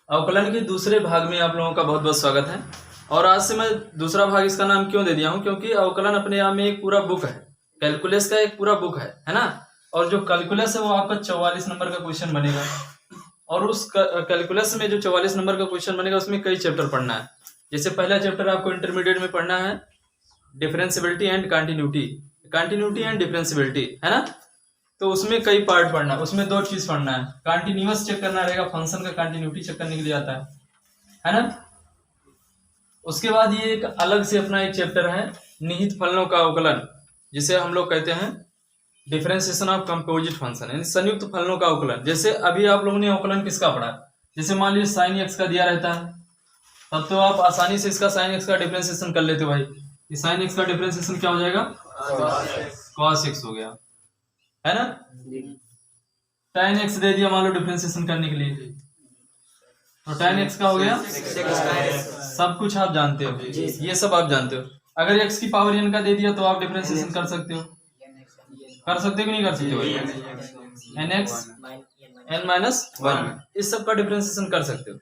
अवकलन के दूसरे भाग में आप लोगों का बहुत बहुत स्वागत है। और आज से मैं दूसरा भाग इसका नाम क्यों दे दिया हूँ, क्योंकि अवकलन अपने आप में एक पूरा बुक है, कैलकुलस का एक पूरा बुक है ना। और जो कैलकुलस है वो आपका 44 नंबर का क्वेश्चन बनेगा, और उस कैलकुलस में जो 44 नंबर का क्वेश्चन बनेगा उसमें कई चैप्टर पढ़ना है। जैसे पहला चैप्टर आपको इंटरमीडिएट में पढ़ना है differentiability and continuity and differentiability, है ना। तो उसमें कई पार्ट पढ़ना है, उसमें दो चीज पढ़ना है, कंटिन्यूअस चेक करना रहेगा, फंक्शन का कंटिन्यूटी चेक करने के लिए आता है ना। उसके बाद ये एक अलग से अपना एक चैप्टर है निहित फलनों का अवकलन, जिसे हम लोग कहते हैं डिफरेंशिएशन ऑफ कंपोजिट फंक्शन, यानी संयुक्त फलनों का अवकलन। जैसे अभी आप लोगों ने अवकलन किसका पढ़ा, जैसे मान लीजिए साइन एक्स का दिया रहता है, तब तो आप आसानी से इसका साइन एक्स का डिफरेंशिएशन कर लेते हो भाई। ये साइन एक्स का डिफरेंशिएशन क्या हो जाएगा, कॉस एक्स हो गया, है ना। tan x दे दिया मान लो डिफरेंशिएशन करने के लिए, तो tan x का हो गया सब कुछ आप जानते हो, ये सब आप जानते हो। अगर x की पावर n का दे दिया तो आप डिफरेंशिएशन कर सकते हो, कि नहीं कर सकते हो, nx n-1 इस सब का डिफरेंशिएशन कर सकते हो।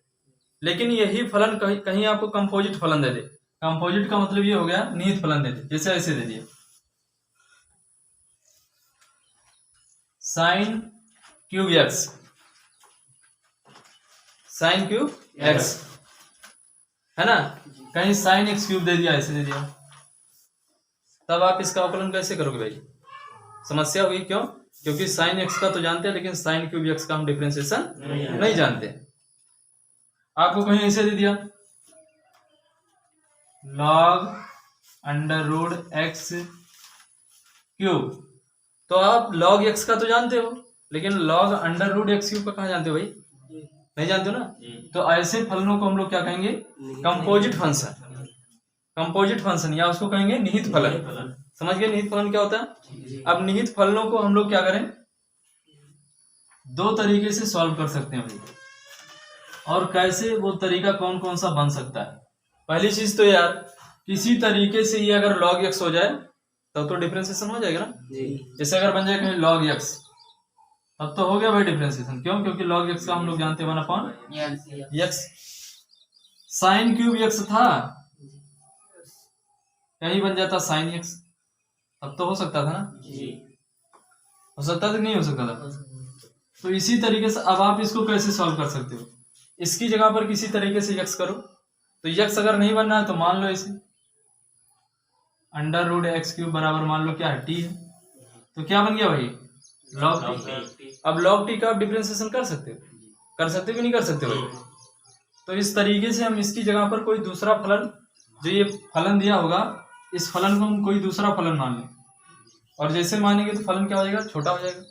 लेकिन यही फलन कहीं आपको कंपोजिट फलन दे दे, कंपोजिट का मतलब ये हो गया निहित फलन दे दे, जैसे ऐसे दे दिया साइन क्यूब एक्स, है ना। कहीं साइन एक्स क्यूब दे दिया, ऐसे दे दिया, तब आप इसका अवकलन कैसे करोगे भाई, समस्या हुई। क्यों? क्योंकि साइन एक्स का तो जानते हैं, लेकिन साइन क्यूब एक्स का हम डिफरेंशिएशन नहीं जानते। आपको कहीं ऐसे दे दिया log under root x cube, तो आप लॉग एक्स का तो जानते हो, लेकिन log under root x cube का कहाँ जानते हो भाई, नहीं जानते हो ना। तो ऐसे फलनों को हम लोग क्या कहेंगे, कंपोजिट फंक्शन, या उसको कहेंगे निहित फलन। समझ गए निहित फलन क्या होता है। अब निहित फलनों को हम लोग क्या करें, दो तरीके से सॉल्व कर सकते हैं भाई, और कैसे, वो तरीका कौन कौन सा बन सकता है। पहली चीज तो यार, किसी तरीके से ये अगर log x हो जाए तब तो डिफरेंशिएशन हो जाएगा ना। जैसे अगर बन जाए कहीं log x, तब तो हो गया भाई डिफरेंशिएशन। क्यों? क्योंकि log x का हम लोग जानते हैं 1/x। साइन क्यूब x था, यही बन जाता साइन x, तब तो हो सकता था ना, हो सकता था कि नहीं हो सकता था। तो इसी तरीके से अब आप इसको कैसे सॉल्व कर सकते हो, इसकी जगह पर किसी तरीके से x करो, तो x अगर नहीं बनना है तो मान लो इसे अंडर रूट एक्स क्यूब बराबर मान लो क्या है, t है, तो क्या बन गया भाई, log t। अब log t का आप डिफरेंशिएशन कर सकते हो, कि नहीं कर सकते भाई। तो इस तरीके से हम इसकी जगह पर कोई दूसरा फलन, जो ये फलन दिया होगा, इस फलन को हम कोई दूसरा फलन मान लें, और जैसे मानेंगे तो फलन क्या हो जाएगा, छोटा हो जाएगा,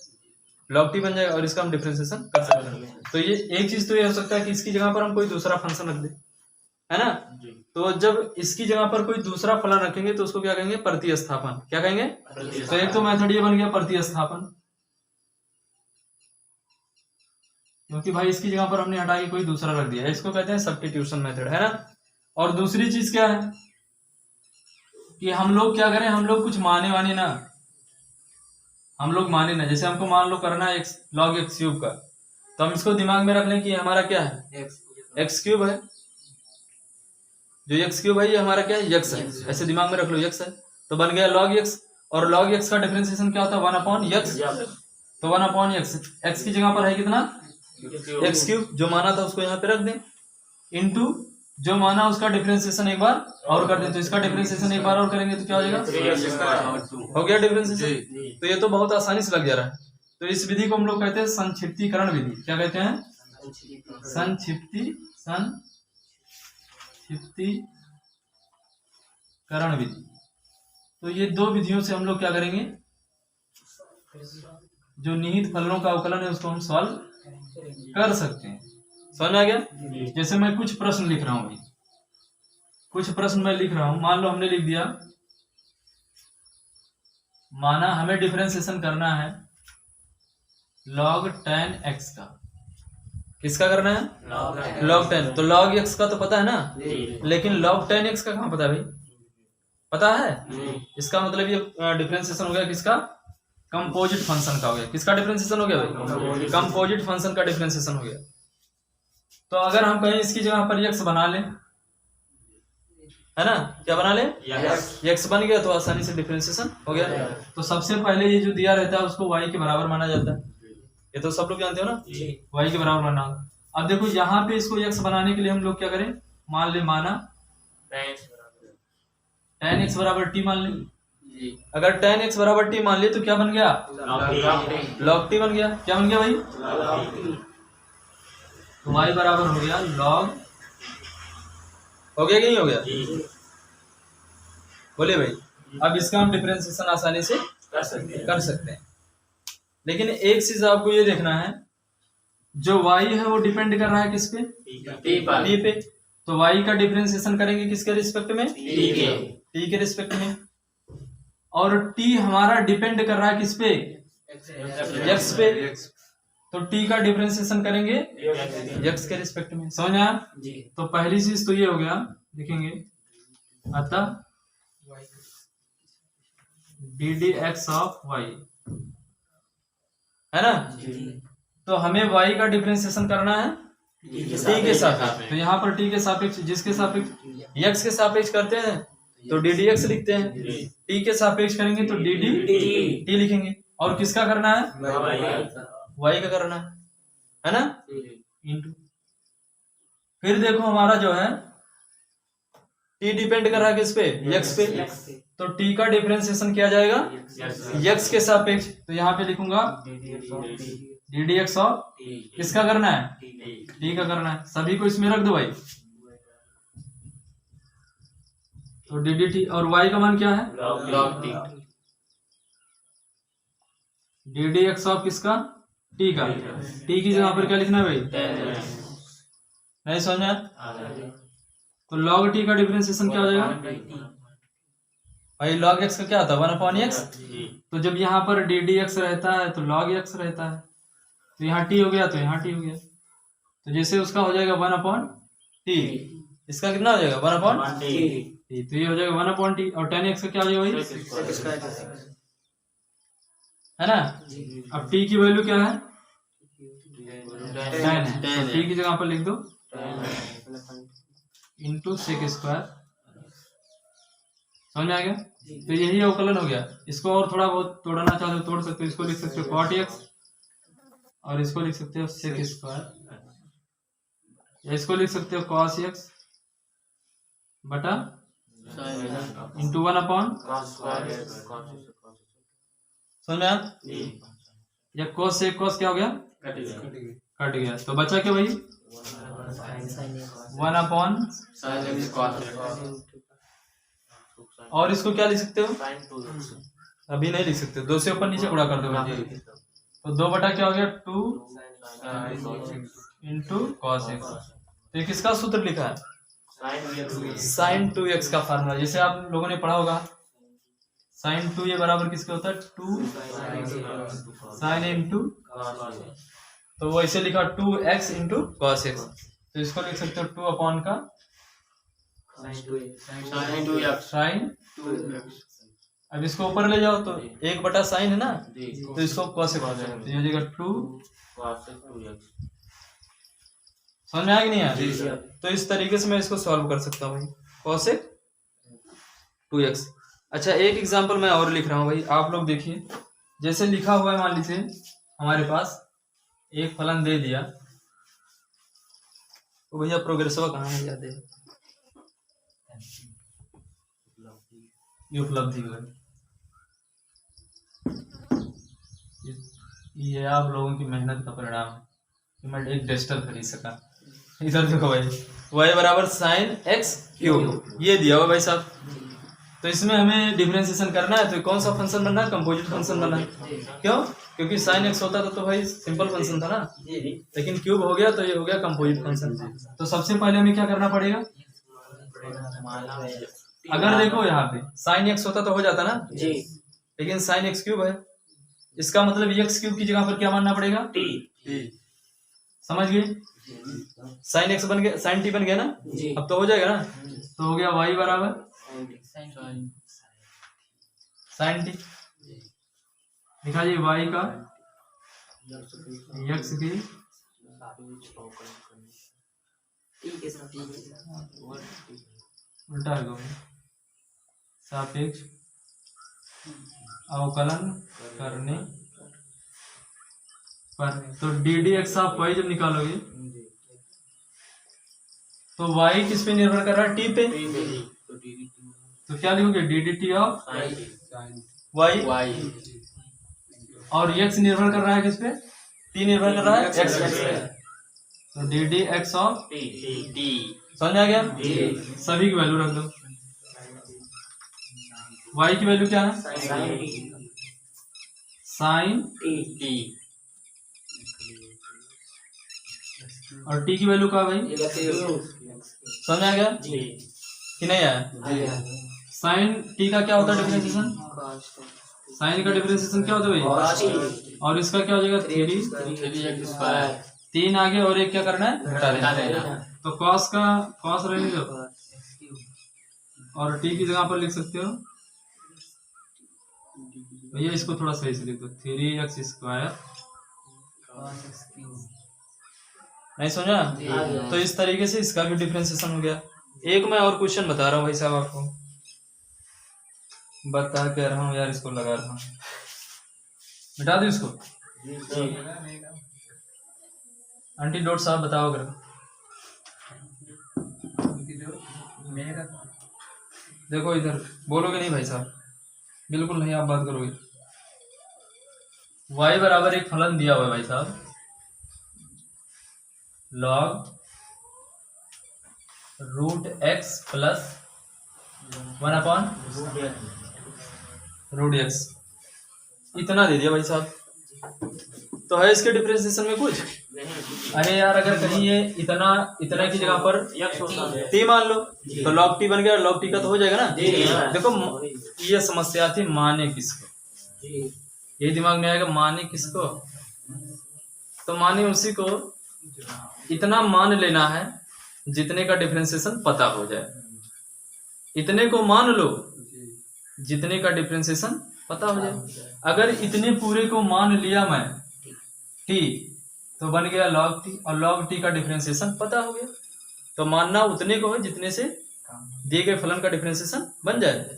log t बन जाएगा, और इसका हम डिफरेंशिएशन कर सकते हैं। तो ये एक चीज तो ये हो सकता है कि इसकी जगह पर हम कोई दूसरा फंक्शन रख दें, है ना। तो जब इसकी जगह पर कोई दूसरा फलन रखेंगे तो उसको क्या कहेंगे, प्रतिस्थापन। क्या कहेंगे, तो एक तो मेथड ये बन गया प्रतिस्थापन, क्योंकि भाई इसकी जगह पर हमने हटा के कोई दूसरा रख दिया, इसको कहते हैं सब्स्टिट्यूशन मेथड, है ना। और दूसरी चीज क्या है कि हम लोग क्या करें, हम लोग कुछ माने ना, हम लोग माने ना। जैसे हमको मान लो करना है log x क्यूब का, तो हम इसको दिमाग में रख लें कि हमारा क्या है, x क्यूब है, जो x क्यूब है ये हमारा क्या है, x है, ऐसे दिमाग में रख लो x है, तो बन गया log x। और log x का डिफरेंशिएशन क्या होता है, 1/x, तो 1/x, x की जगह पर है कितना, x क्यूब, जो माना था उसको यहाँ पे रख दें, इनटू जो माना उसका डिफरेंशिएशन एक बार और कर दें, तो इसका डिफरेंशिएशन एक बार और करेंगे तो क्या हो जाएगा, हो गया डिफरेंशिएशन। तो ये तो बहुत आसानी से लग जा रहा है। तो इस विधि को हम लोग कहते हैं संक्षिप्तीकरण विधि। क्या कहते हैं, संक्षिप्तीकरण विधि। तो ये दो विधियों से हम लोग क्या करेंगे, जो निहित फलनों का अवकलन है उसको हम सॉल्व कर सकते हैं। समझ में आ गया। जैसे मैं कुछ प्रश्न लिख रहा हूं भाई, कुछ प्रश्न मैं लिख रहा हूं, मान लो हमने लिख दिया, माना हमें डिफरेंशिएशन करना है log tan x का, किसका करना है, log tan। तो log x का तो पता है ना, लेकिन log tan x का कहाँ पता है भाई, पता है। इसका मतलब ये डिफरेंशिएशन हो गया किसका, कंपोजिट फंक्शन का हो गया। किसका डिफरेंशिएशन हो गया भाई, कंपोजिट फंक्शन का डिफरेंशिएशन हो गया। तो अगर हम कहीं इसकी जगह पर x बना लें, है ना, क्या बना ले, x बन गया तो आसानी से डिफरेंशिएशन हो गया। तो सबसे पहले ये जो दिया रहता है उसको y के बराबर माना जाता है, ये तो सब लोग जानते हो ना, y के बराबर माना। अब देखो यहाँ पे इसको x बनाने के लिए हम लोग क्या करें, मान ले माना tan x बराबर t मान ले। अगर tan x बराबर t मान ले तो क्या बन गया, log t बन गया। क्या बन गया भाई, तो y बराबर हो गया log, हो गया कि नहीं हो गया, बोले भाई। अब इसका हम डिफरेंशिएशन आसानी से कर सकते हैं। लेकिन एक चीज आपको ये देखना है, जो y है वो डिपेंड कर रहा है किस पे, t पे। तो y का डिफरेंशिएशन करेंगे किसके रिस्पेक्ट में, t के रिस्पेक्ट में। और t हमारा डिपेंड कर रहा है किस पे, x पे। तो t का डिफरेंशिएशन करेंगे x के रिस्पेक्ट में। समझ आया। तो पहली चीज तो ये हो गया, लिखेंगे अतः ddx ऑफ y, है ना। तो हमें y का डिफरेंशिएशन करना है t के सापेक्ष। तो यहाँ पर t के सापेक्ष, जिसके सापेक्ष x के सापेक्ष करते हैं तो ddx लिखते हैं, t के सापेक्ष करेंगे तो dt लिखेंगे। और किसका करना है, y का करना है ना, इंटू। फिर देखो हमारा जो है t डिपेंड कर रहा है किस पे, x पे। तो t का डिफरेंशिएशन किया जाएगा x के सापेक्ष। तो यहाँ पे लिखूंगा ddx ऑफ, किसका करना है, t का करना है। सभी को इसमें रख दो भाई। तो dt और y का मान क्या है, ddx ऑफ किसका, t का। t की जगह पर क्या लिखना है भाई, नहीं समझ में। तो log t का डिफरेंशिएशन क्या हो जाएगा भाई, log x का क्या होता है 1/x। तो जब यहाँ पर ddx रहता है तो log x रहता है, तो यहाँ t हो गया तो यहाँ t हो गया। तो जैसे उसका हो जाएगा 1/t, इसका कितना हो जाएगा 1/t। तो ये हो जाएगा 1/t। और tan x का क्या हो जाएगा भाई, है ना। अब t की वैल्यू क्या है, tan है। तो t की जगह पर लिख दो इंटू सेक स्क्वायर। समझ में आ गया। तो यही अवकलन हो गया। इसको और थोड़ा बहुत तोड़ना चाहो तो तोड़ सकते हो। इसको लिख सकते हो cot x और इसको लिख सकते हो सेक स्क्वायर, या इसको लिख सकते हो cos x बटा इंटू 1/, समझ में आया। या cos से cos क्या हो गया, कट गया। तो बचा क्या भाई 1/, और इसको क्या लिख सकते हो, अभी नहीं लिख सकते, 2 से ऊपर नीचे गुणा कर दो। तो 2 बटा क्या हो गया 2 इंटू cos x। तो ये किसका सूत्र लिखा है, sin 2x का फार्मूला। जैसे आप लोगों ने पढ़ा होगा sin 2 ये बराबर किसके होता है 2 sin इंटू, तो वो इसे लिखा 2x इंटू cos x। तो इसको लिख सकते हो 2 का sin। अब इसको ऊपर ले जाओ तो 1 बटा sin है ना, तो इसको cos x हो जाएगा। तो ये हो जाएगा 2। समझ में आया कि नहीं आया। तो इस तरीके से मैं इसको सॉल्व कर सकता हूँ भाई, cos x 2x। अच्छा एक एग्जांपल मैं और लिख रहा हूँ भाई, आप लोग देखिए। जैसे लिखा हुआ है, मान लीजिए हमारे पास एक फलन दे दिया, तो भैया प्रोग्रेसिव कहाँ है, याद है ये उपलब्धि है। ये आप लोगों की मेहनत का परिणाम है कि मैं एक डस्टर खरीद सका। इधर देखो भाई y बराबर sin x क्यूब ये दिया हुआ भाई साहब। तो इसमें हमें डिफरेंशिएशन करना है, तो कौन सा फंक्शन बनना है, कंपोजिट फंक्शन बनना है। क्यों, क्योंकि sin x होता तो भाई सिंपल फंक्शन था ना, लेकिन क्यूब हो गया तो ये हो गया कंपोजिट फंक्शन। तो सबसे पहले हमें क्या करना पड़ेगा, अगर देखो यहाँ पे sin x होता तो हो जाता ना, लेकिन sin x क्यूब है, इसका मतलब x क्यूब की जगह पर क्या मानना पड़ेगा t। समझ गए, sin x बन गया, sin t बन गया ना, अब तो हो जाएगा ना। तो हो गया y बराबर sin t। लिखा जी y का x की उल्टा है सापेक्ष अवकलन करने पर। तो d d x of y जब निकालोगे तो y किस पे निर्भर कर रहा है? टी पे। तो क्या लिखोगे? D d t of y. और x निर्भर कर रहा है किस पे? t निर्भर कर रहा है x पे। तो d d x of T. समझ आ गया? सभी की वैल्यू रख दो। y की वैल्यू क्या है? Sine t. और t की वैल्यू क्या है भाई? समझ आ गया कि नहीं आया? साइन टी का क्या होता है डिफरेंशिएशन? साइन का डिफरेंशिएशन क्या होता है भाई? और इसका क्या हो जाएगा? 3 3 आगे और एक क्या करना है? घटा देना। तो कॉस का कॉस रहने दो और टी की जगह पर लिख सकते हो भैया, इसको थोड़ा सही से लिख दो, 3x²। नहीं समझा? तो इस तरीके से इसका भी डिफरेंशिएशन हो गया। एक मैं और क्वेश्चन बता रहा हूँ भाई साहब, आपको बता के रहा हूँ यार, इसको लगा रहा हूँ, मिटा दो इसको। एंटीडोट साहब बताओ अगर। देखो इधर बोलोगे नहीं भाई साहब, बिल्कुल नहीं, आप बात करोगे। y बराबर एक फलन दिया हुआ है भाई साहब, log √x प्लस 1/√x, इतना दे दिया भाई साहब। तो है इसके डिफरेंशिएशन में कुछ? अरे यार, अगर कहीं ये इतना इतना की जगह पर t मान लो तो log t बन गया, log t का तो हो जाएगा ना। देखो ये समस्या थी, माने किसको, ये दिमाग में आएगा, माने किसको? तो माने उसी को इतना मान लेना है जितने का डिफरेंशिएशन पता हो जाए। इतने को मान लो जितने का डिफरेंशिएशन पता हो जाए। अगर इतने पूरे को मान लिया मैं t, तो बन गया log t, और log t का डिफरेंशिएशन पता हो गया। तो मानना उतने को है जितने से दिए गए फलन का डिफरेंशिएशन बन जाए।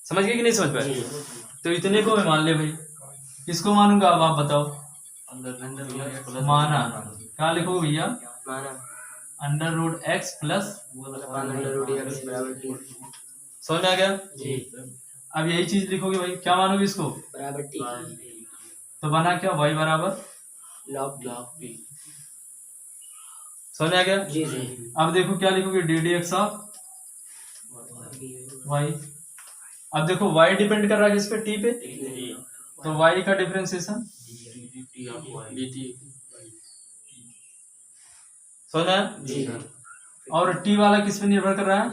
समझ गए कि नहीं समझ पाए? तो इतने को मैं मान ले भाई, किसको मानूंगा अब आप बताओ? माना क्या लिखो भैया? √x प्लस समझ में आ गया? अब यही चीज लिखोगे भाई, क्या मानोगे इसको? तो बना क्या? y बराबर log t। समझ में आ गया? अब देखो क्या लिखोगे? D d x of y। अब देखो y डिपेंड कर रहा है किस पे? t पे। तो y का डिफरेंशिएशन समझ आया? और t वाला किस पे निर्भर कर रहा है?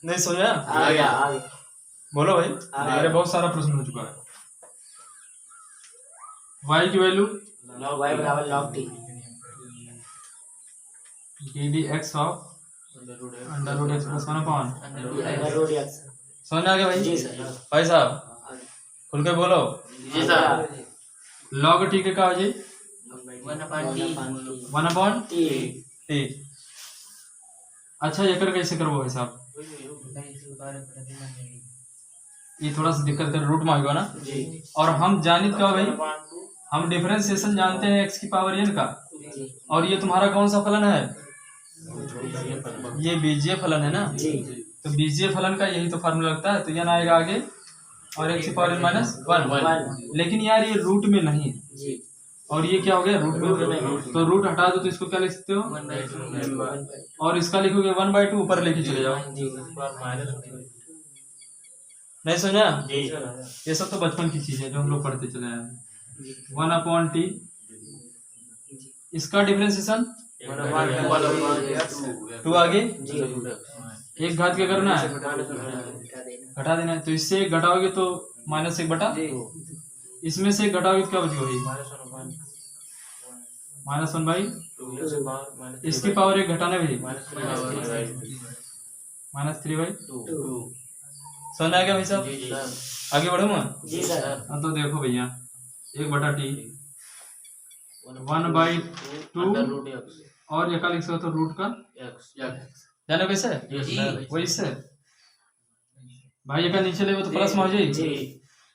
नहीं समझा? बोलो भाई, अरे बहुत सारा प्रश्न हो चुका है। y की वैल्यू y बराबर log t D d x of √x plus 1/√x। समझ आ गया भाई? भाई साहब खुल के बोलो। जी सर। log t के क्या हो जाए? 1/t। अच्छा, ये कर कैसे करो भाई साहब? ये थोड़ा सा दिक्कत कर, रूट मांगेगा ना। और हम जानित क्या भाई, हम डिफरेंशिएशन जानते हैं x की पावर n का। और ये तुम्हारा कौन सा फलन है? ये बीजीय फलन है ना। तो बीजीय फलन का यही तो फार्मूला लगता है। तो n आएगा आगे और x की पावर n-1। लेकिन यार ये रूट में नहीं है, और ये क्या हो गया? रूट में। तो रूट हटा दो तो इसको क्या लिख सकते हो? और इसका लिखोगे 1/2, ऊपर लेके चले जाओ। नहीं समझा? ये सब तो बचपन की चीज है जो हम लोग पढ़ते चले आए हैं। 1/t, इसका डिफरेंशिएशन 2 आगे एक घात क्या करना है? घटा देना है। तो इससे एक घटाओगे तो -1/, इसमें से एक घटाओगे तो क्या बचेगा भाई? -1/, इसकी पावर 1 घटाना भाई, -3/2। समझ आ गया भाई साहब? आगे बढ़ूँ मैं? जी सर। तो देखो भैया, 1/t 1/2 2 और ये का लिख सकते हो रूट का जाने कैसे वही से भाई, का नीचे ले वो तो प्लस में हो जाए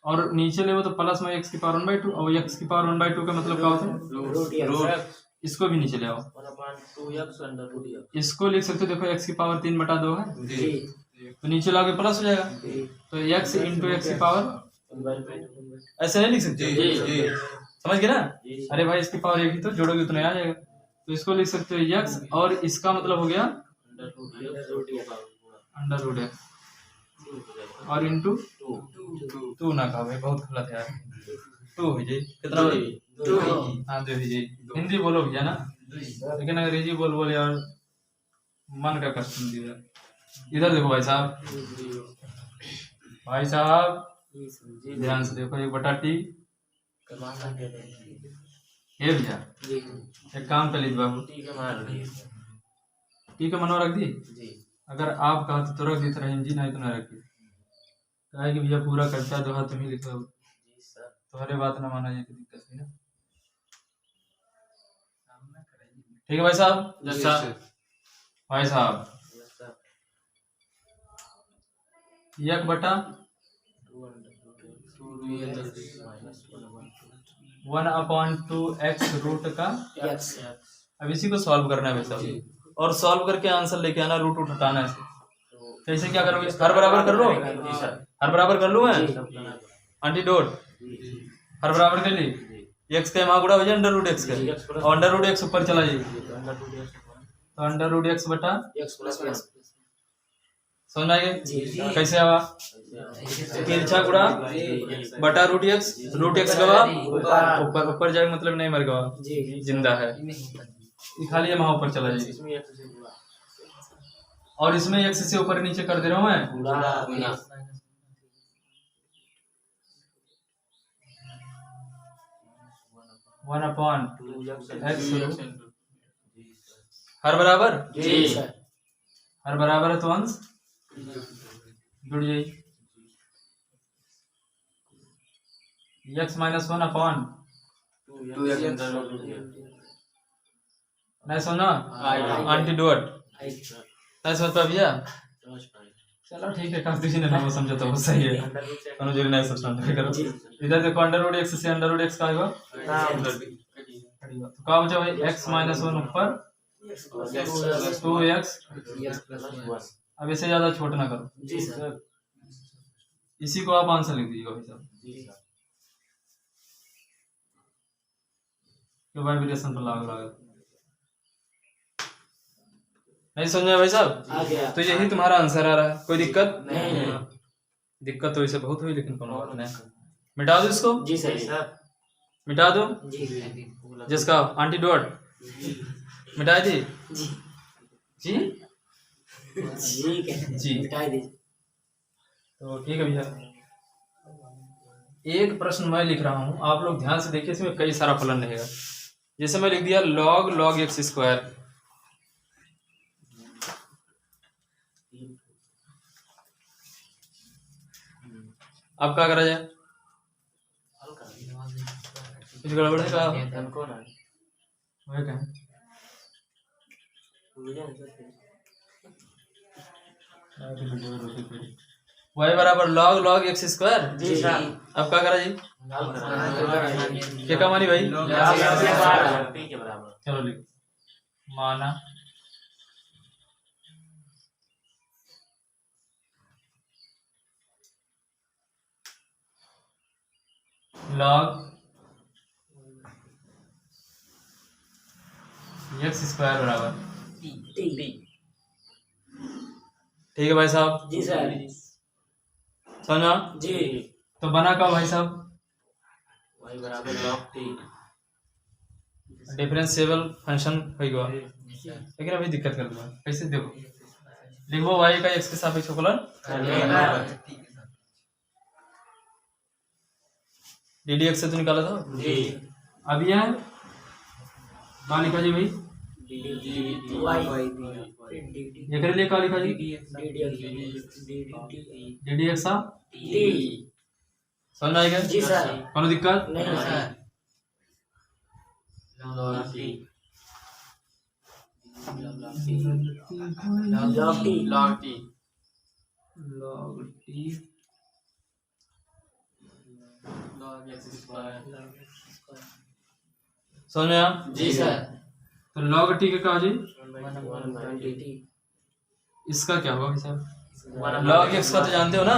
और नीचे ले वो तो प्लस में x की पावर 1/2 और x की पावर 1/2 का मतलब क्या होता है रूट। इसको भी नीचे ले आओ, इसको लिख सकते हो, देखो x की पावर 3/2 है तो नीचे लाओगे प्लस हो जाएगा, तो x इंटू एक्स की पावर ऐसे नहीं लिख सकते, समझ गए ना। अरे भाई इसकी पावर एक ही तो जोड़ोगे उतना आ जाएगा, तो इसको लिख सकते हो x और इसका मतलब हो गया अंडर रूट एक्स और इंटू 2 ना कहा भाई, बहुत गलत है यार, 2 हो जाए कितना हो जाए 2, हाँ 2 हो जाए। हिंदी बोलो भैया ना, लेकिन अंग्रेजी बोल यार मन का कष्ट दिया। इधर देखो भाई साहब, ध्यान से देखो, 1/t ये भैया एक काम कर लीजिए बाबू, टी का मनो रख दी, अगर आप कहा तो रख दी, तरह इंजी नहीं तो ना रखी, कहा कि भैया पूरा खर्चा जो है तुम ही लिखो, तुम्हारे बात ना माना जाए तो दिक्कत है ना। ठीक है भाई साहब, भाई साहब 1/2x रूट का x। अब इसी को सॉल्व करना है भाई साहब, और सॉल्व करके आंसर लेके आना, रूट हटाना है। कैसे क्या करोगे, हर बराबर कर लो, हर बराबर कर लूं मैं, एंटीडोट हर बराबर कर ली, x का वहां गुणा हो जाए अंडर रूट एक्स का, और अंडर रूट एक्स ऊपर चला जाए तो अंडर रूट एक्स बटा समझ आएगा कैसे आवा, तिरछा गुणा बटा रूट एक्स गवा ऊपर जाएगा, मतलब नहीं मर गवा, जिंदा है, खाली वहां ऊपर चला जाएगा, और इसमें x से ऊपर नीचे कर दे रहा हूं मैं, 1/2x हर बराबर हर बराबर है तो अंश जुड़ जाए, x - 1/2 नहीं सुना एंटीडोट नहीं समझ पा भैया, चलो ठीक है, काफी किसी ने ना समझा तो वो सही है, जोड़ी नहीं समझना करो। इधर देखो अंडर रूट एक्स से अंडर रूट एक्स का आएगा तो क्या बचा भाई, x - 1 ऊपर 2x, अब इसे ज्यादा छोटा ना करो जी सर, इसी को आप आंसर लिख दीजिएगा भाई साहब, क्यों वाइब्रेशन पर लागू नहीं समझे भाई साहब, तो यही तुम्हारा आंसर आ रहा है, कोई दिक्कत नहीं, दिक्कत तो इसे बहुत हुई लेकिन कोनो बात नहीं, मिटा दो इसको जी सर, मिटा दो जिसका एंटीडोट मिटा दी जी जी मिटा दी, तो ठीक है भैया। एक प्रश्न मैं लिख रहा हूं, आप लोग ध्यान से देखिए, इसमें कई सारा फलन रहेगा, जैसे मैं लिख दिया log x स्क्वायर, अब क्या करा जाए, कुछ गड़बड़ है क्या, y बराबर log x स्क्वायर जी सर, अब क्या करा जी, क्या का मानी भाई, चलो लिख माना log x स्क्वायर बराबर ठीक है भाई साहब जी सर, समझा जी, तो बना का भाई साहब y बराबर log t, डिफरेंशिएबल फंक्शन होगा, लेकिन अभी दिक्कत कर दूंगा, कैसे देखो लिखो y का x के सापेक्ष अवकलन ddx से तो निकाला था जी, अब यह क्या लिखा जी भाई, ये कर लिए क्या लिखा जी, ddx समझ आएगा जी सर, कोनो दिक्कत नहीं sir, log T log T समझ में आया? जी सर। तो लॉग टी का क्या हो जी? 120 इसका क्या होगा भाई साहब? लॉग एक्स का तो जानते हो ना?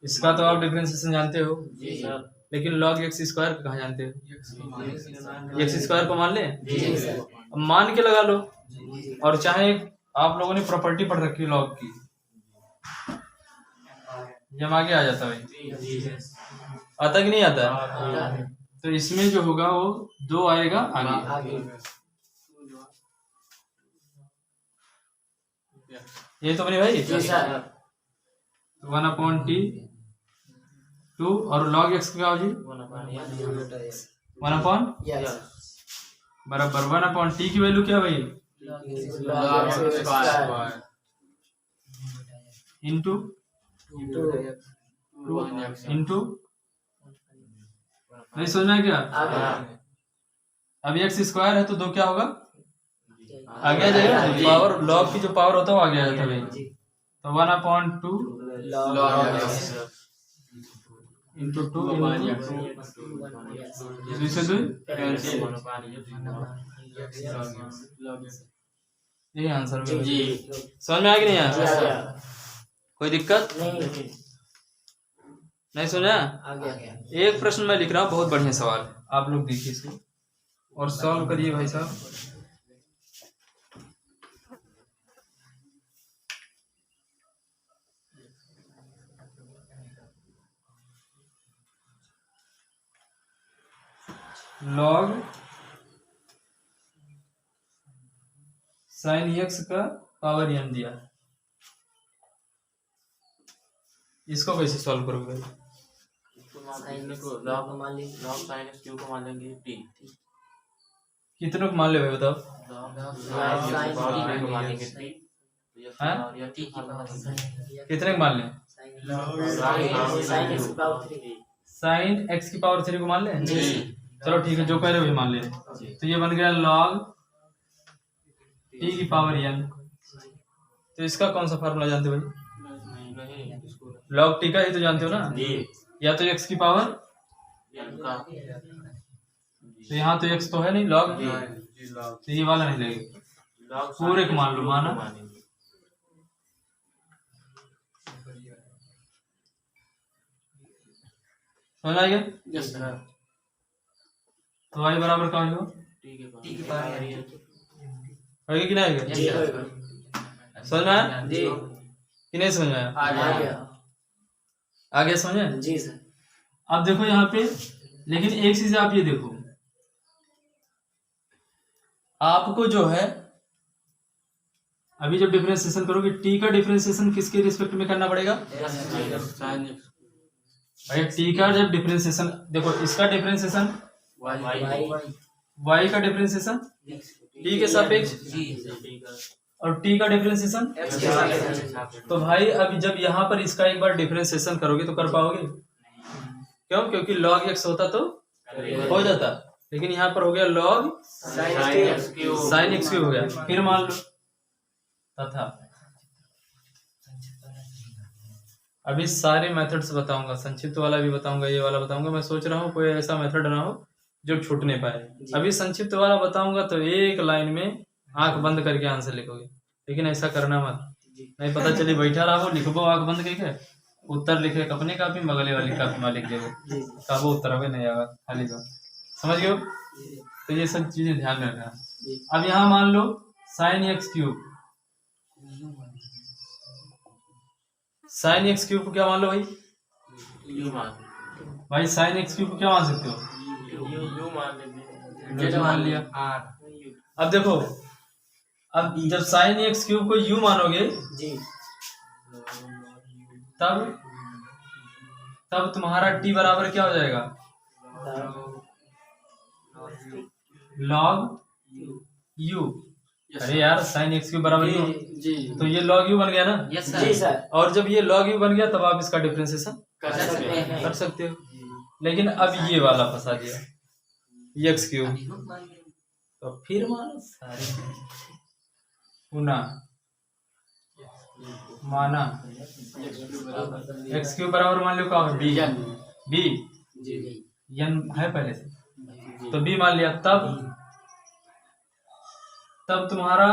इसका तो आप डिफरेंशिएशन जानते हो, जी सर। लेकिन लॉग एक्स स्क्वायर कहाँ जानते हो? एक्स स्क्वायर को मान ले, जी सर। अब मान के लगा लो। और चाहे आप लोगों ने प्रॉपर्टी पढ़ रखी है लॉग की, जब आगे आ जाता भाई, आता कि नहीं आता? तो इसमें जो होगा वो 2 आएगा आगे। ये तो बने भाई। जी सर। 1/t2 और log x का हो जी 1/, बराबर 1/t की वैल्यू क्या भाई? इंटू नहीं सोचना है क्या? अब x स्क्वायर है तो 2 क्या होगा? आगे आ जाएगा। पावर log की जो पावर होता है वो आगे आ जाता है भाई। तो 1/2 इंटू 2 इसे 2 ये आंसर में जी। समझ में आ गया नहीं आया? कोई दिक्कत नहीं समझा? एक प्रश्न मैं लिख रहा हूँ, बहुत बढ़िया सवाल है, आप लोग देखिए इसको और सॉल्व करिए भाई साहब। लॉग साइन एक्स का पावर n दिया, इसको कैसे सॉल्व करोगे भाई? कितनों को मान ले भाई बताओ? कितने को मान ले? साइन एक्स की पावर 3 को मान ले। चलो ठीक है, जो कह रहे हो मान ले। तो ये बन गया लॉग टी की पावर n। तो इसका कौन सा फार्मूला जानते हो भाई? लॉग टी का ही तो जानते हो ना? या तो x की पावर, तो यहाँ तो x तो है नहीं, लॉग तो ये वाला नहीं लगेगा, पूरे को मान लो। माना समझ आ गया? तो y बराबर क्या होगा? होगा कि नहीं होगा? समझ में आया कि नहीं समझ में आया? आगे समझ में? जी सर। अब देखो यहाँ पे, लेकिन एक चीज आप ये देखो, आपको जो है अभी जब डिफरेंशिएशन करोगे, टी का डिफरेंशिएशन किसके रिस्पेक्ट में करना पड़ेगा भाई? टी का जब डिफरेंशिएशन देखो, इसका डिफरेंशिएशन y का डिफरेंशिएशन टी के सापेक्ष और टी का डिफरेंशिएशन। तो भाई अभी जब यहाँ पर इसका एक बार डिफरेंशिएशन करोगे तो कर पाओगे? क्यों? क्योंकि log x होता तो हो जाता, लेकिन यहाँ पर हो गया log sin x क्यूब हो गया। फिर मान लो तथा, अभी सारे मेथड्स बताऊंगा, संक्षिप्त वाला भी बताऊंगा, ये वाला बताऊंगा। मैं सोच रहा हूँ कोई ऐसा मेथड ना हो जो छूटने पाए। अभी संक्षिप्त वाला बताऊंगा तो एक लाइन में आंख बंद करके आंसर लिखोगे, लेकिन ऐसा करना मत, नहीं पता चली बैठा रहो लिखबो आंख बंद करके, उत्तर लिखे अपने कापी बगले वाली कापी में लिख देबो, तब उत्तर हमें नहीं आएगा खाली बात। समझ गए? तो ये सब चीजें ध्यान रखना। अब यहाँ मान लो sine x cube, sine x cube को क्या मान लो भाई? भाई साइन एक्स क्यूब को क्या मान सकते हो? मान लिया। अब देखो, अब जब साइन एक्स क्यूब को u मानोगे तब तुम्हारा t बराबर क्या हो जाएगा? log u। अरे यार साइन एक्स क्यूब बराबर u, तो ये log u बन गया ना? जी सर। और जब ये log u बन गया तब आप इसका डिफरेंशिएशन कर सकते हो। लेकिन अब ये वाला फंसा दिया, एक्स क्यूब। तो फिर मानो सारे पुनः माना एक्स क्यूब बराबर मान लो क्या हो बी बी एन है पहले से, तो बी मान लिया। तब तुम्हारा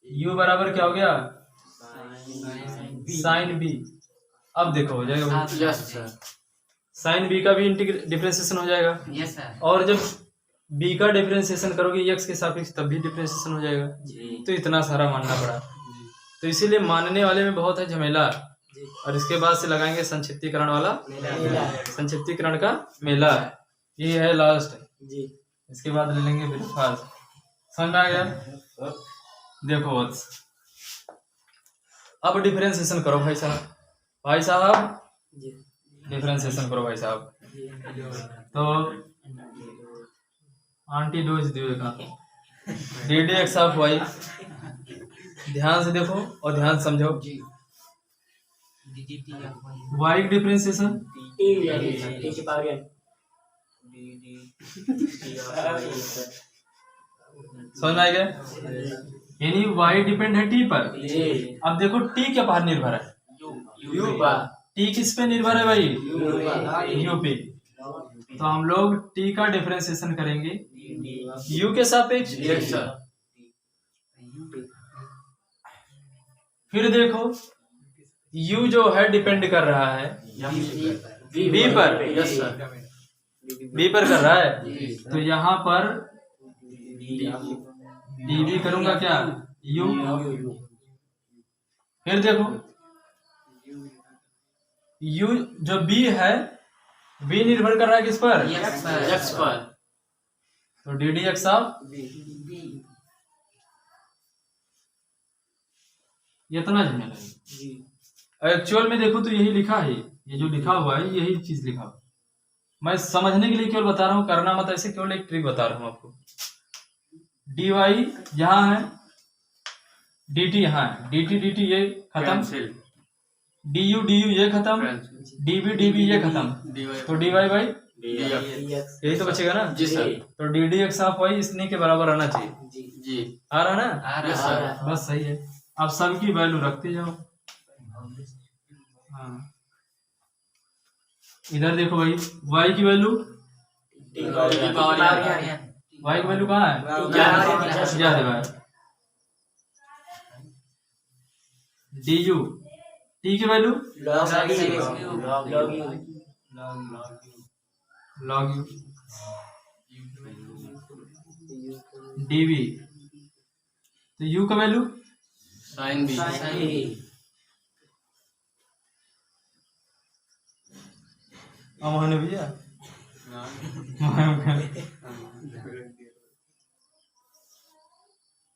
u बराबर क्या हो गया साइन बी। अब देखो हो जाएगा यस सर। साइन बी का भी डिफरेंशिएशन हो जाएगा। Yes sir. और जब b का डिफरेंशिएशन करोगे x के सापेक्ष तब भी डिफरेंशिएशन हो जाएगा। तो इतना सारा मानना पड़ा। तो इसीलिए मानने वाले में बहुत है झमेला। और इसके बाद से लगाएंगे संक्षिप्तीकरण वाला संक्षिप्तीकरण का मेला। ये है लास्ट जी। इसके बाद ले लेंगे ब्रेकफास्ट। समझ में आ गया? देखो बस अब डिफरेंशिएशन करो भाई साहब। भाई साहब डिफरेंशिएशन करो भाई साहब। तो आंटी डोज दियो का d d x of y. ध्यान से देखो और ध्यान से समझो। वाई डिफरेंशिएशन समझ में आ गया? यानी y डिपेंड है t पर। अब देखो t क्या पर निर्भर है? यू पर। t किस पे निर्भर है भाई? u पे। तो हम लोग t का डिफरेंशिएशन करेंगे u के सापेक्ष। फिर देखो u जो है डिपेंड कर रहा है b पर। b पर कर रहा है तो यहाँ पर dv करूंगा क्या u। फिर देखो u जो b है b निर्भर कर रहा है किस पर? एक्स पर। तो डी डी एक्स ऑफ इतना झमेला है। एक्चुअल में देखो तो यही लिखा है, ये जो लिखा हुआ है यही चीज लिखा हुआ। मैं समझने के लिए केवल बता रहा हूँ, करना मत ऐसे, केवल एक ट्रिक बता रहा हूँ आपको। डी वाई यहाँ है, डी टी यहाँ है, डी टी ये खत्म, डी यू ये खत्म, डी बी ये खत्म। तो डी वाई बाई यही तो बचेगा ना जी सर। तो d d x of y इतने के बराबर आना चाहिए। जी आ रहा ना? आ रहा सर। बस सही है। अब सबकी वैल्यू रखते जाओ। हाँ इधर देखो भाई y की वैल्यू y की वैल्यू कहाँ है? डी यू t की वैल्यू log u dv तो u का वैल्यू साइन बी। अमान भैया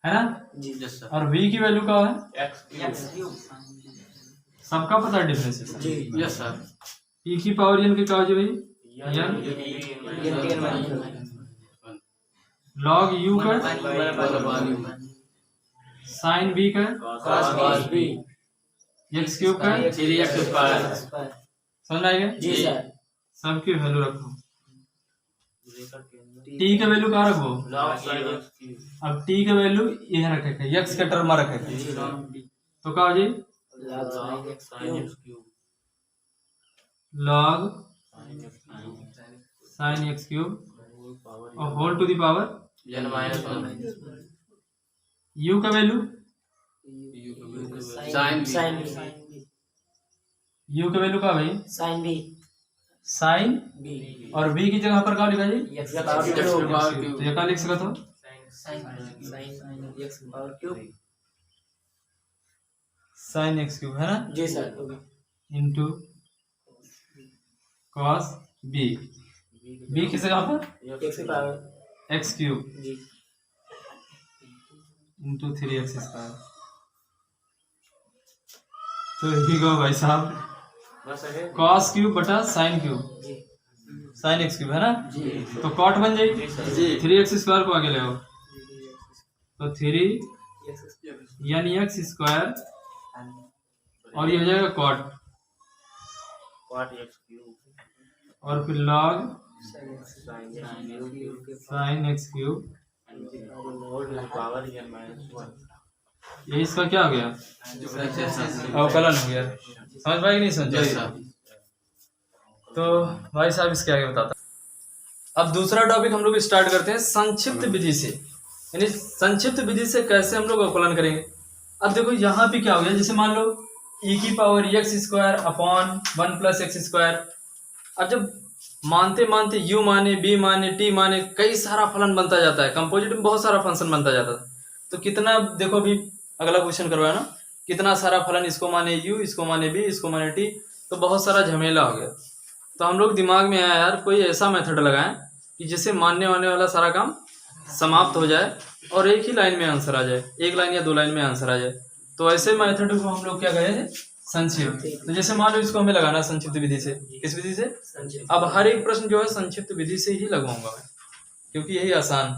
है ना? और v की वैल्यू का है सबका पता है डिफरेंशिएशन। Yes sir. e की पावर n की क्या हो जाए भाई? n log u का साइन b का कॉस बी x क्यूब का 3x स्क्वायर। समझ आएगा? जी सर। सबकी वैल्यू रखो। t का वैल्यू कहाँ रखो? अब t का वैल्यू यह रखेगा x के टर्म में रखेगा तो क्या हो जाए? log साइन x क्यूब और whole to the power u का वैल्यू साइन u का वैल्यू क्या भाई? साइन बी साइन बी और v की जगह पर क्या लिखा जाए? एक्स पावर तो ये क्या लिख सकते हो? Sine x power cube. Sine x cube है ना जी sir. Into cos B. B किस जगह पर? एक्स पावर एक्स क्यूब जी इंटू 3x स्क्वायर। तो ही गो भाई साहब कॉस क्यूब बटा sine cube sine x cube है ना? तो कॉट बन जाएगी 3x स्क्वायर को आगे ले आओ तो 3 यानी x स्क्वायर और ये हो जाएगा कॉट और फिर लॉग साइन एक्स क्यूब, ये इसका क्या हो गया, अवकलन हो गया। समझ पाए कि नहीं समझ? तो भाई साहब इसके आगे बताता। अब दूसरा टॉपिक हम लोग स्टार्ट करते हैं संक्षिप्त विधि से, यानी संक्षिप्त विधि से कैसे हम लोग अवकलन करेंगे। अब देखो यहाँ पे क्या हो गया, जैसे मान लो e की power x square upon 1 plus x square. अब जब मानते मानते u माने b माने t माने कई सारा फलन बनता जाता है, कंपोजिट में बहुत सारा फंक्शन बनता जाता है। तो कितना देखो अभी अगला क्वेश्चन करवाया ना, कितना सारा फलन, इसको माने u, इसको माने b, इसको माने t, तो बहुत सारा झमेला हो गया। तो हम लोग दिमाग में आया यार कोई ऐसा मेथड लगाएं कि जिससे मानने वाने वाला सारा काम समाप्त हो जाए और एक ही लाइन में आंसर आ जाए, एक लाइन या 2 लाइन में आंसर आ जाए। तो ऐसे मेथड को हम लोग क्या कहे हैं, संक्षिप्त। तो जैसे मान लो इसको हमें लगाना संक्षिप्त विधि से, किस विधि से? अब हर एक प्रश्न जो है संक्षिप्त विधि से ही लगवाऊंगा मैं, क्योंकि यही आसान।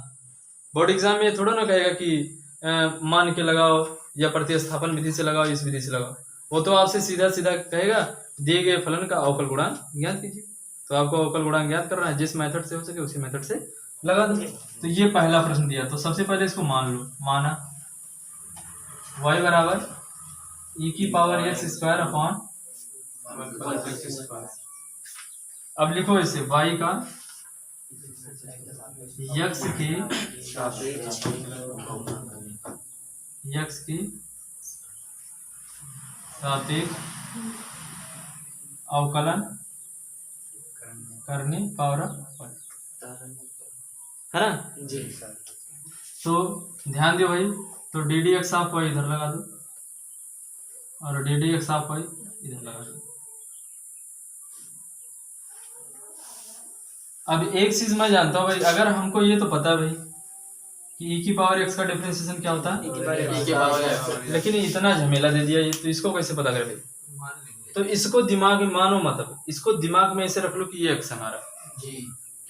बोर्ड एग्जाम में थोड़ा ना कहेगा कि मान के लगाओ या प्रतिस्थापन विधि से लगाओ, इस विधि से लगाओ। वो तो आपसे सीधा सीधा कहेगा दिए गए फलन का अवकल गुणांक ज्ञात कीजिए। तो आपको अवकल गुणांक ज्ञात करना है, जिस मेथड से हो सके उसी मेथड से लगा दो। तो ये पहला प्रश्न दिया, तो सबसे पहले इसको मान लो। माना y बराबर e की पावर एक्स स्क्वायर अपॉन, अब लिखो इसे y का x की सापेक्ष अवकलन करनी पावर है ना जी। तो ध्यान दो भाई, तो d d x of y इधर लगा दो और d d x of y इधर लगा दो। अब एक चीज मैं जानता हूँ भाई, अगर हमको ये तो पता है भाई कि e की पावर x का डिफरेंशिएशन क्या होता है, लेकिन इतना झमेला दे दिया ये, तो इसको कैसे पता करें भाई? तो इसको दिमाग में मानो मत, इसको दिमाग में ऐसे रख लो कि ये x हमारा जी।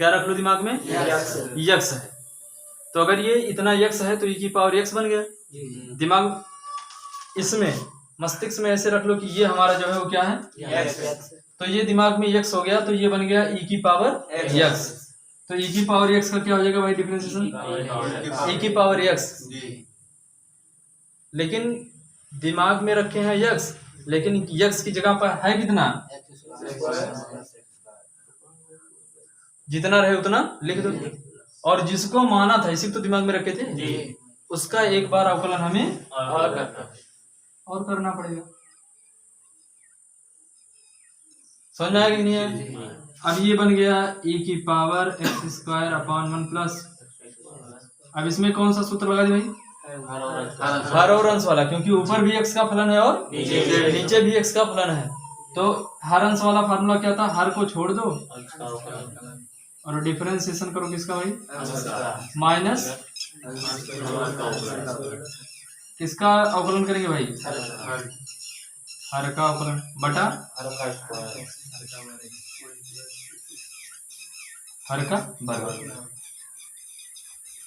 क्या रख लो दिमाग में? x है। तो अगर ये इतना x है तो e की पावर x बन गया। दिमाग इसमें मस्तिष्क में ऐसे रख लो कि ये हमारा जो है वो क्या है, x। तो ये दिमाग में x हो गया, तो ये बन गया e की पावर x। तो e की पावर x का क्या हो जाएगा भाई डिफरेंशिएशन? e की पावर x। लेकिन दिमाग में रखे हैं x, लेकिन x की जगह पर है कितना, जितना रहे उतना लिख दो। और जिसको माना था इसी तो दिमाग में रखे थे, उसका एक बार अवकलन हमें और करना पड़ेगा। समझ में आएगा कि नहीं है? अब ये बन गया e की power x square upon 1 plus, अब इसमें कौन सा सूत्र लगा दी भाई? हर और अंश वाला, क्योंकि ऊपर भी x का फलन है और नीचे भी x का फलन है। तो हर अंश वाला फार्मूला क्या था, हर को छोड़ दो और डिफरेंशिएशन करो किसका भाई, माइनस किसका अवकलन करेंगे भाई, हर का अवकलन बटा हर का वर्ग।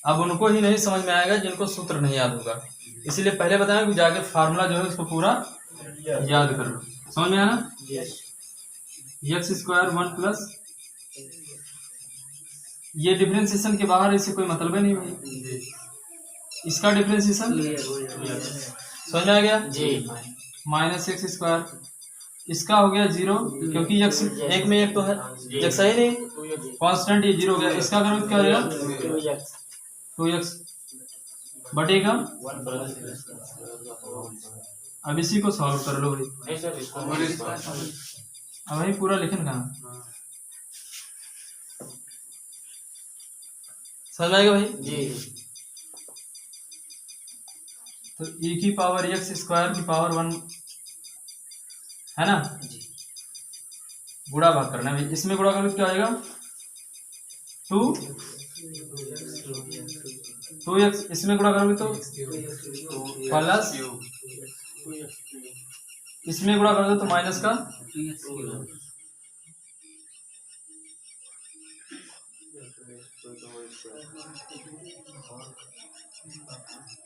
अब उनको ही नहीं समझ में आएगा जिनको सूत्र नहीं याद होगा, इसीलिए पहले बताया कि जाके फार्मूला जो है उसको पूरा याद कर लो। समझ में आया ना? एक्स स्क्वायर 1 प्लस, ये डिफरेंशिएशन के बाहर इसे कोई मतलब है नहीं भाई, इसका डिफरेंशिएशन समझ में आ गया जी। माइनस एक्स स्क्वायर, इसका हो गया 0, क्योंकि x एक में एक तो है, x है ही नहीं कांस्टेंट, ये 0 हो गया। इसका अगर क्या हो जाएगा 2x बटेगा। अब इसी को सॉल्व कर लो भाई। अब भाई पूरा लिखन कहाँ, समझ आएगा भाई जी। तो e की पावर x स्क्वायर की पावर 1 है ना, गुणा भाग करना है। इसमें गुणा करोगे क्या आएगा 2x, इसमें गुणा करोगे तो प्लस, इसमें गुणा करोगे तो माइनस का,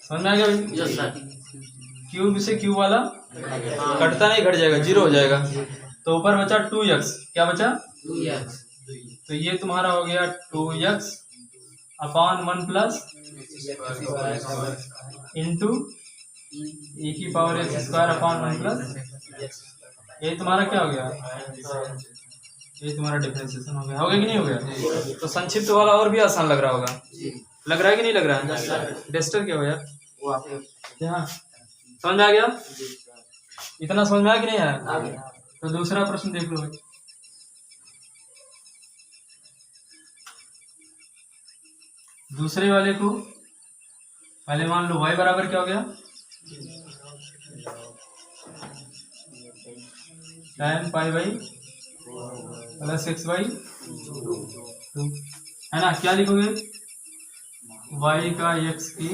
समझ में आ गया भाई? क्यूब से क्यूब वाला कटता नहीं, घट जाएगा, 0 हो जाएगा। तो ऊपर बचा 2x, क्या बचा 2x, तो ये तुम्हारा हो गया 2x upon 1 plus into e की power x square upon 1 plus, ये तुम्हारा क्या हो गया, ये तुम्हारा डिफरेंशिएशन हो गया कि नहीं हो गया। तो संक्षिप्त वाला और भी आसान लग रहा होगा, लग रहा है कि नहीं लग रहा है। डेस्टर क्या हो यार, हाँ समझ में आ गया, इतना समझ में आया कि नहीं आया। तो दूसरा प्रश्न देख लो भाई। दूसरे वाले को पहले मान लो y बराबर क्या हो गया, tan pi by plus x by 2 है ना। क्या लिखोगे, y का x की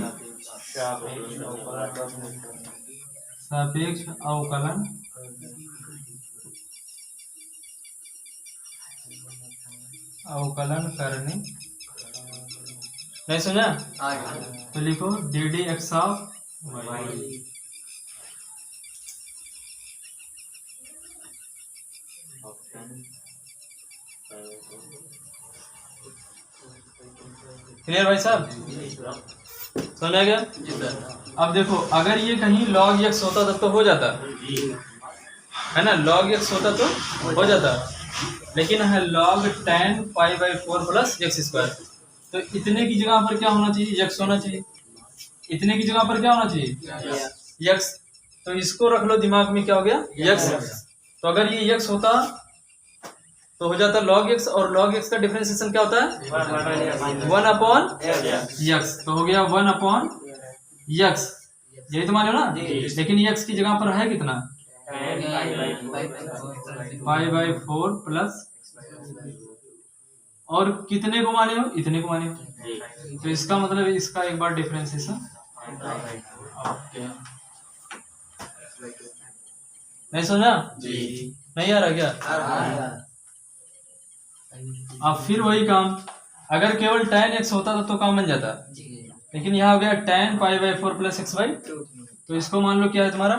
सापेक्ष अवकलन करने, नहीं समझा तो लिखो d d x of y. Clear भाई साहब, समझ आ गया। अब देखो अगर ये कहीं log x होता तब तो हो जाता है ना, log x होता तो हो जाता, लेकिन है log tan pi by 4 plus x square. तो इतने की जगह पर क्या होना चाहिए, x होना चाहिए। इतने की जगह पर क्या होना चाहिए, x। तो इसको रख लो दिमाग में, क्या हो गया x। तो अगर ये x होता तो हो जाता log x, और log x का डिफरेंशिएशन क्या होता है 1 अपॉन x। तो हो गया 1 अपॉन x, यही तो मान लो ना। लेकिन x की जगह पर है कितना, पाई बाई 4 प्लस, और कितने को माने हो, इतने को माने हो। तो इसका मतलब इसका एक बार डिफरेंशिएशन नहीं समझा, नहीं आ रहा क्या। अब फिर वही काम, अगर केवल tan x होता तो काम बन जाता, लेकिन यहाँ हो गया tan pi by 4 plus x by, तो इसको मान लो क्या है तुम्हारा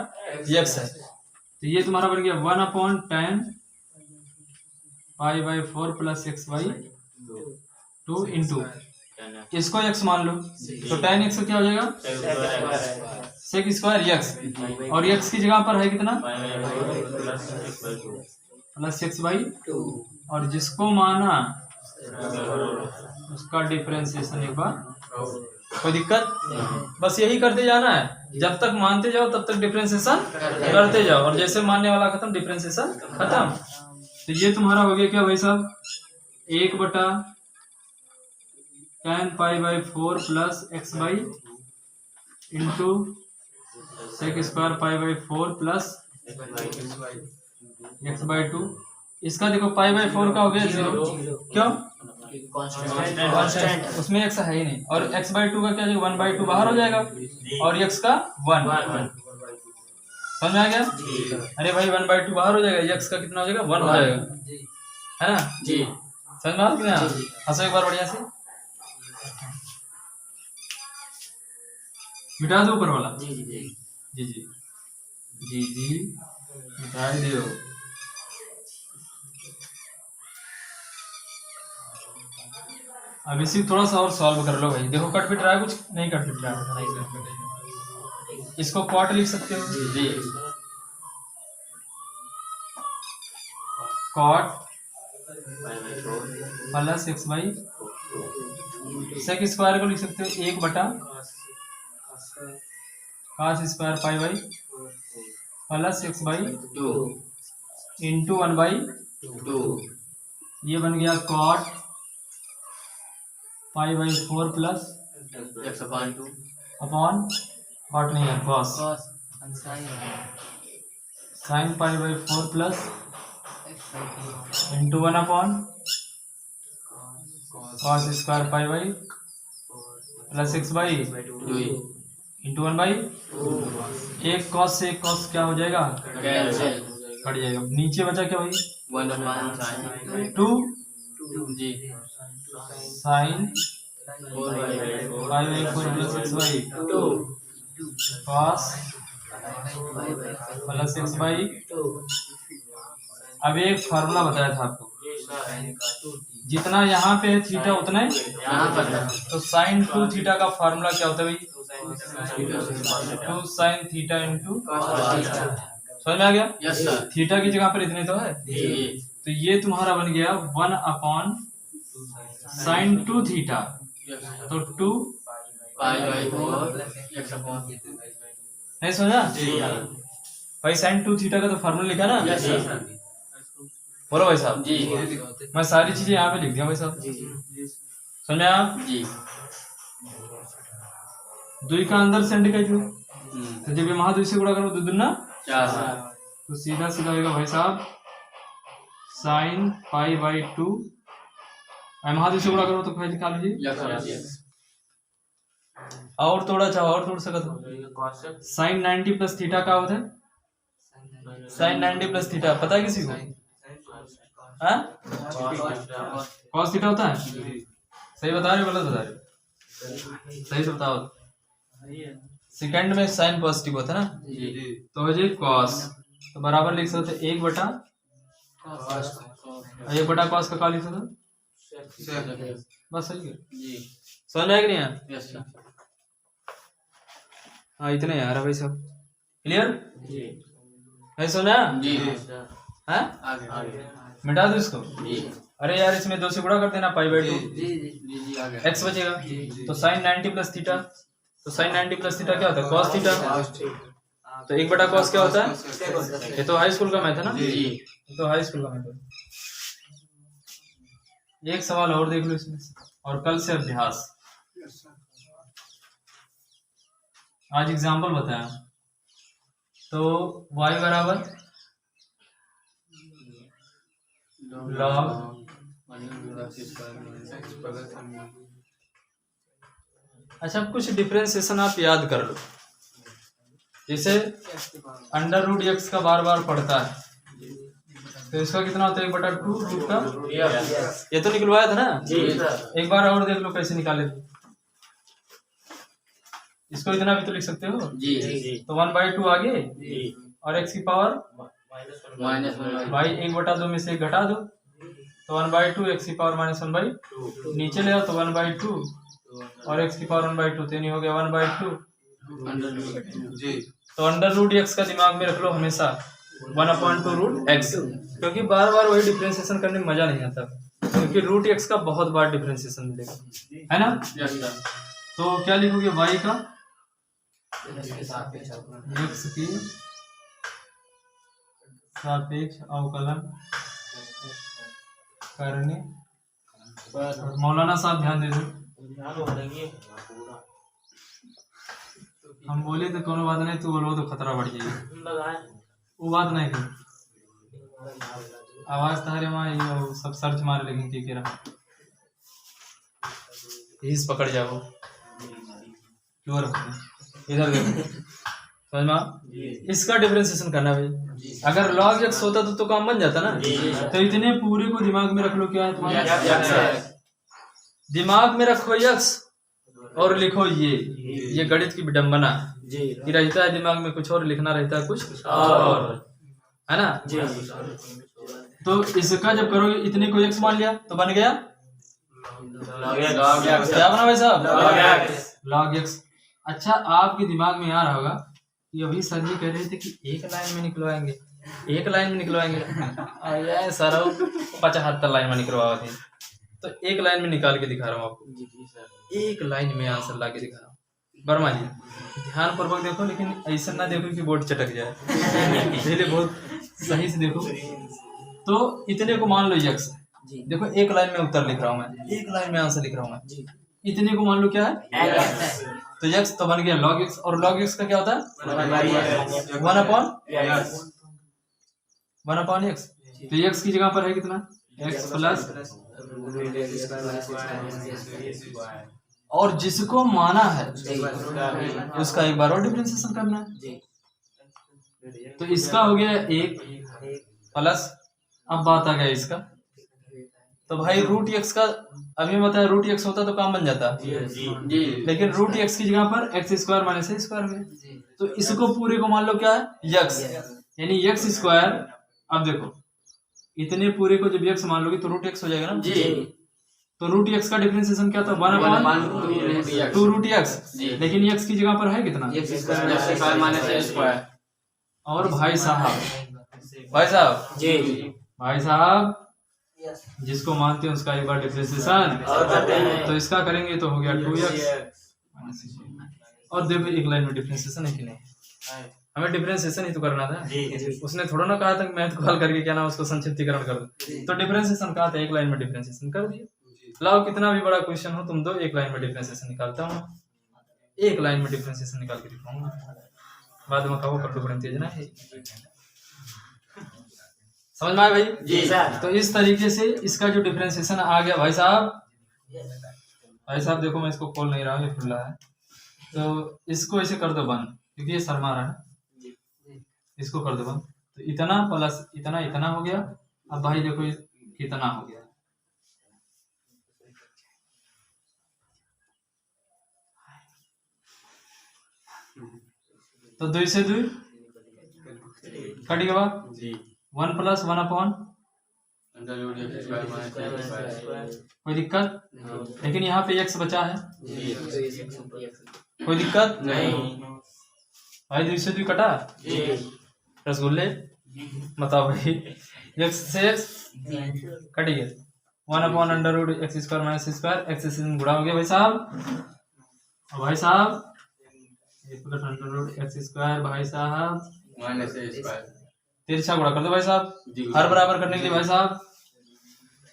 x है। तो ये तुम्हारा बन गया 1 upon tan pi by 4 plus x by 2 into, इसको x मान लो, तो tan x क्या हो जाएगा सेक स्क्वायर x, और x की जगह पर है कितना प्लस एक्स बाई, और जिसको माना उसका डिफरेंशिएशन एक बार। कोई दिक्कत, बस यही करते जाना है, जब तक मानते जाओ तब तक डिफरेंशिएशन करते जाओ, और जैसे मानने वाला खत्म डिफरेंशिएशन खत्म। तो ये तुम्हारा हो गया क्या भाई साहब, 1 बटा tan pi by 4 plus x by into sec square pi by 4 plus x by 2। इसका देखो पाई बाई 4 का हो गया 0, क्यों कांस्टेंट, उसमें x है ही नहीं, और x बाई 2 का क्या जाएगा 1 बाई 2 बाहर हो जाएगा, और x का 1 समझ में आ गया। अरे भाई 1 बाई 2 बाहर हो जाएगा, x का कितना हो जाएगा 1 हो जाएगा, है ना जी। समझ में आ गया, हंसो एक बार बढ़िया से, मिटा दो ऊपर वाला, जी जी जी जी मिटा दो। अब इसी थोड़ा सा और सॉल्व कर लो भाई, देखो कट फिट रहा है, कुछ नहीं कट फिट रहा है, इसको क्वाट लिख सकते हो जी, cot plus x by, sec square को लिख सकते हो 1 बटा cos square pi by plus x by 2 into 1 by 2, ये बन गया cot pi by 4 plus x upon 2 upon cot नहीं है cos sine pi by 4 plus into 1 upon cos square pi by plus x by into 1 by, एक cos से एक cos क्या हो जाएगा कट जाएगा, नीचे बचा क्या भाई 1 अपॉन 2 जी sine pi by 4 plus x by 2 cos plus x by. अब एक फार्मूला बताया था आपको, जितना यहाँ पे है थीटा उतना ही यहाँ पर है। तो साइन 2 थीटा का फार्मूला क्या होता है भाई? 2 साइन थीटा इंटू, समझ में आ गया? Yes sir. थीटा की जगह पर इतने तो है, जी। तो ये तुम्हारा बन गया 1 अपॉन साइन 2 थीटा, तो 2 पाई बाई 4 x अपॉन। नहीं समझा जी भाई? साइन 2 थीटा का तो फार्मूला लिखा ना? Yes sir. बोलो भाई साहब। जी मैं सारी चीजें यहाँ पे लिख दिया भाई साहब, समझ में आया? जी। 2 का अंदर से अंडे का क्यों, तो जब ये महाद्वीप से गुणा करो तो दुना, 4 तो सीधा सीधा होगा भाई साहब साइन पाई बाई 2, महाद्वीप से गुणा करो तो भाई निकाल लीजिए। यस और थोड़ा चाहो और थोड़ा सकत हो। साइन 90 प्लस थीटा का होता है? साइन 90 प्लस थीटा पता है किसी को? हाँ? कॉस थीटा होता है? सही बता रहे हो गलत बता रहे हो? सही से बताओ। सेकंड में साइन पॉजिटिव होता है ना, जी। तो हो जाए कॉस, तो बराबर लिख सकते हैं 1 बटा, 1 बटा कॉस का क्या लिख सकते? बस सही है। जी समझ में आया कि नहीं आया? Yes sir. हाँ इतना ही आ रहा भाई साहब, क्लियर जी है? सुना जी। है? आगे मिटा दो इसको। जी अरे यार इसमें 2 से गुणा कर देना, पाई बाई 2 जी आगे। एक्स बचेगा, तो साइन 90 प्लस थीटा, तो साइन 90 प्लस थीटा क्या होता है? कॉस थीटा, तो 1 बटा कॉस क्या होता है? ये तो हाई स्कूल का मैथ है ना, जी ये तो हाई स्कूल का मैथ है। एक सवाल और देख लो इसमें, और कल से अभ्यास। आज एग्जाम्पल बताया, तो y बराबर लॉग, अच्छा कुछ डिफरेंशिएशन आप याद कर लो, जैसे अंडर रूट एक्स का बार बार पढ़ता है, तो इसका कितना होता है? 1/2 रूट का, ये तो निकलवाया था ना? जी एक बार और देख लो कैसे निकाले थे। इसको इतना भी तो लिख सकते हो, जी तो 1/2 आगे और x की पावर -1 भाई 1/2 में से 1 घटा दो, तो 1/2 x की पावर -1/2, नीचे ले आओ तो 1/2 और x की पावर 1/2, तो नहीं हो गया 1/2। जी तो अंडर रूट एक्स का दिमाग में रख लो हमेशा 1/2 रूट एक्स, क्योंकि बार बार वही डिफरेंशिएशन करने में मजा नहीं आता, क्योंकि रूट एक्स का बहुत बार डिफरेंशिएशन मिलेगा, है ना? Yes sir. तो क्या लिखोगे? y का x की सापेक्ष अवकलन करने पर, मौलाना साहब ध्यान दे दो, हम बोले तो कोनो बात नहीं, तू बोलो तो खतरा बढ़ जाएगी, वो बात नहीं थी, आवाज तारे वहाँ सब सर्च मार लेकिन के रहा हिस पकड़ जाओ, क्यों रखते इधर देखो, समझ में? इसका डिफरेंशिएशन करना भाई, अगर log x होता तो काम बन जाता ना, तो इतने पूरे को दिमाग में रख लो, क्या है तुम्हारा? दिमाग में रखो x और लिखो ये गणित की विडंबना ये रहता है, दिमाग में कुछ और लिखना रहता है कुछ और, है ना? तो इसका जब करोगे, इतने को x मान लिया तो बन गया क्या बना भाई साहब? log x। अच्छा आपके दिमाग में आ रहा होगा कि अभी सर जी कह रहे थे कि एक लाइन में निकलवाएंगे, एक लाइन में निकलवाएंगे, सारा 75 लाइन में निकलवा थे, तो एक लाइन में निकाल के दिखा रहा हूँ आपको, एक लाइन में आंसर ला के दिखा रहा हूँ। वर्मा जी ध्यान पूर्वक देखो, लेकिन ऐसा ना देखो कि बोर्ड चटक जाए, पहले बहुत सही से देखो। तो इतने को मान लो x, देखो एक लाइन में उत्तर लिख रहा हूँ मैं, एक लाइन में आंसर लिख रहा हूँ मैं, इतने को मान लो क्या है? तो x तो बन गया log x, और log x का क्या होता है? 1/x, तो x की जगह पर है कितना? x प्लस, और जिसको माना है उसका एक बार और डिफरेंशिएशन करना है, तो इसका हो गया 1 प्लस, अब बात आ गया इसका, तो भाई रूट एक्स का अभी बताया, रूट एक्स होता तो काम बन जाता, लेकिन रूट एक्स की जगह पर एक्स स्क्वायर माइनस ए स्क्वायर में, तो इसको पूरे को मान लो क्या है? x, यानी x स्क्वायर। अब देखो इतने पूरे को जब x मान लोगे तो रूट x हो जाएगा ना। जी। तो रूट x का डिफरेंशिएशन क्या था, 1/2 रूट x। लेकिन x की जगह पर है कितना, और भाई साहब जिसको मानते हैं उसका एक बार डिफरेंशिएशन, तो इसका करेंगे तो हो गया 2x। और देखो एक लाइन में डिफरेंशिएशन है कि नहीं, हमें डिफरेंशिएशन ही तो करना था। उसने थोड़ा ना कहा था कि मैथ को हल करके क्या ना उसको संक्षिप्तीकरण कर दो, तो डिफरेंशिएशन कहा था, एक लाइन में डिफरेंशिएशन कर दिया। लाओ कितना भी बड़ा क्वेश्चन हो तुम दो, एक लाइन में डिफरेंशिएशन निकालता हूँ, एक लाइन में डिफरेंशिएशन निकाल के दिखाऊंगा, बाद में कहो कट्टू बड़ी तेज ना है। समझ में आया भाई? जी सर। तो इस तरीके से इसका जो डिफरेंशिएशन आ गया भाई साहब देखो मैं इसको खोल नहीं रहा हूँ, ये खुला है, तो इसको ऐसे कर दो बंद, क्योंकि ये शर्मा रहा है, इसको कर दो बंद। तो इतना प्लस इतना हो गया। अब भाई देखो ये कितना हो गया, तो 2 से 2 कट गया, 1 + 1/, कोई दिक्कत? लेकिन यहाँ पे x बचा है, कोई दिक्कत नहीं। भाई 2 से 2 कटा, रसगुल्ले बताओ भाई, x से x कट गया, 1/√x² - x², x से गुणा हो गया भाई साहब, और भाई साहब ये +√x² भाई साहब तिरछा गुणा कर दो भाई साहब, हर बराबर करने के लिए भाई साहब,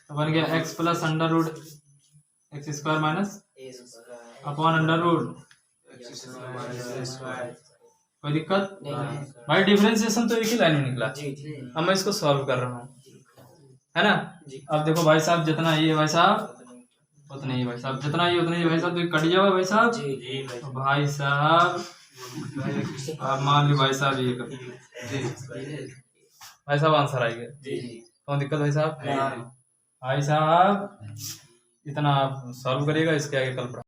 तो बन गया x + √x² - कोई दिक्कत भाई? डिफरेंशिएशन तो एक ही लाइन में निकला। अब मैं इसको सॉल्व कर रहा हूँ, है ना। अब देखो भाई साहब जितना ये भाई साहब उतना ही भाई साहब, जितना ये उतना ही भाई साहब, तो कट जाओ भाई साहब। तो भाई साहब अब मान लो भाई साहब ये कर भाई साहब आंसर आ गया, तो दिक्कत भाई साहब? भाई साहब इतना आप सॉल्व करिएगा, इसके आगे कल